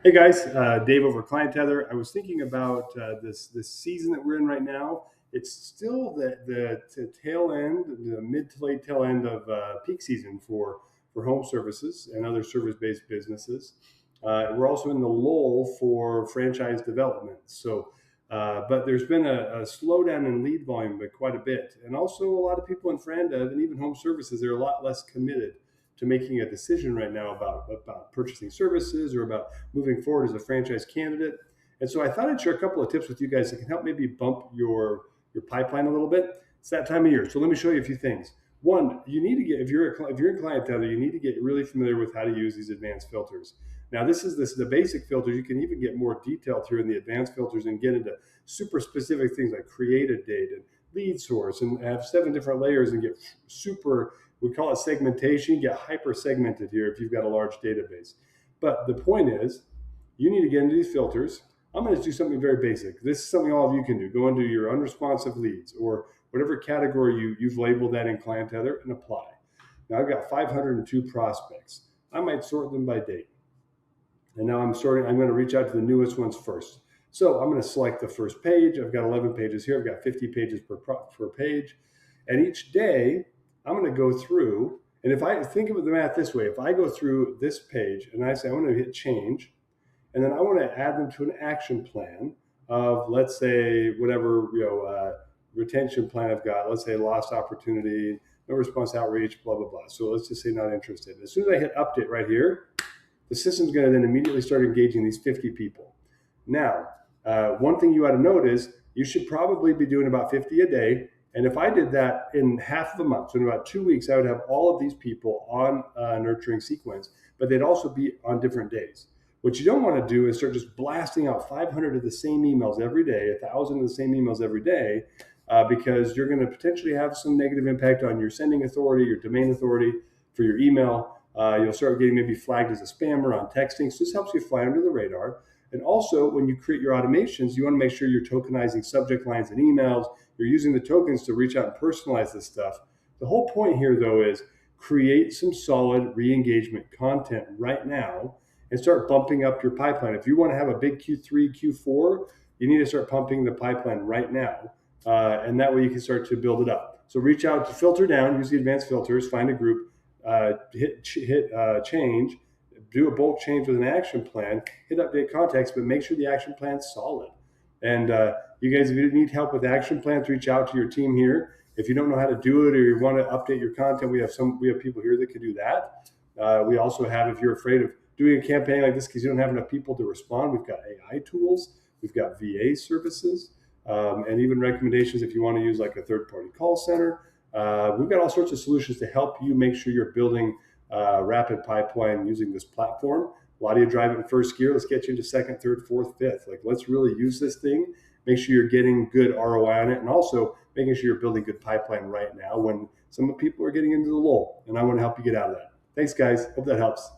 Hey guys, Dave over ClientTether. I was thinking about this season that we're in right now. It's still the tail end, the mid to late tail end of peak season for home services and other service-based businesses. We're also in the lull for franchise development. But there's been a slowdown in lead volume, but quite a bit, and also a lot of people in frandev and even home services. They're a lot less committed to making a decision right now about purchasing services or about moving forward as a franchise candidate. And so I thought I'd share a couple of tips with you guys that can help maybe bump your pipeline a little bit. It's that time of year. So let me show you a few things. One, you need to get, if you're in ClientTether, you need to get really familiar with how to use these advanced filters. Now, this is the basic filters. You can even get more detailed here in the advanced filters and get into super specific things like create a date and lead source and have 7 different layers and get super, we call it segmentation, get hyper segmented here if you've got a large database. But the point is, you need to get into these filters. I'm going to do something very basic. This is something all of you can do. Go into your unresponsive leads or whatever category you've labeled that in ClientTether and apply. Now I've got 502 prospects. I might sort them by date. And now I'm going to reach out to the newest ones first. So I'm going to select the first page. I've got 11 pages here. I've got 50 pages per page. And each day I'm going to go through, and if I think of the math this way, if I go through this page and I say I want to hit change, and then I want to add them to an action plan of, let's say, whatever retention plan I've got. Let's say lost opportunity, no response outreach, blah, blah, blah. So let's just say not interested. As soon as I hit update right here, the system's going to then immediately start engaging these 50 people. Now, one thing you ought to note is you should probably be doing about 50 a day. And if I did that in half of a month, so in about 2 weeks, I would have all of these people on a nurturing sequence, but they'd also be on different days. What you don't want to do is start just blasting out 500 of the same emails every day, 1,000 of the same emails every day, because you're going to potentially have some negative impact on your sending authority, your domain authority for your email. You'll start getting maybe flagged as a spammer on texting. So this helps you fly under the radar. And also, when you create your automations, you want to make sure you're tokenizing subject lines and emails. You're using the tokens to reach out and personalize this stuff. The whole point here, though, is create some solid re-engagement content right now and start bumping up your pipeline. If you want to have a big Q3, Q4, you need to start pumping the pipeline right now. And that way you can start to build it up. So reach out to filter down, use the advanced filters, find a group, hit change, do a bulk change with an action plan, hit update context, but make sure the action plan's solid. And you guys, if you need help with action plans, reach out to your team here. If you don't know how to do it or you want to update your content, we have people here that can do that. We also have, if you're afraid of doing a campaign like this because you don't have enough people to respond, we've got AI tools, we've got VA services, and even recommendations if you want to use like a third-party call center. We've got all sorts of solutions to help you make sure you're building rapid pipeline using this platform. A lot of you drive it in first gear. Let's get you into second, third, fourth, fifth. Like, let's really use this thing. Make sure you're getting good ROI on it, and also making sure you're building good pipeline right now when some people are getting into the lull. And I want to help you get out of that. Thanks, guys. Hope that helps.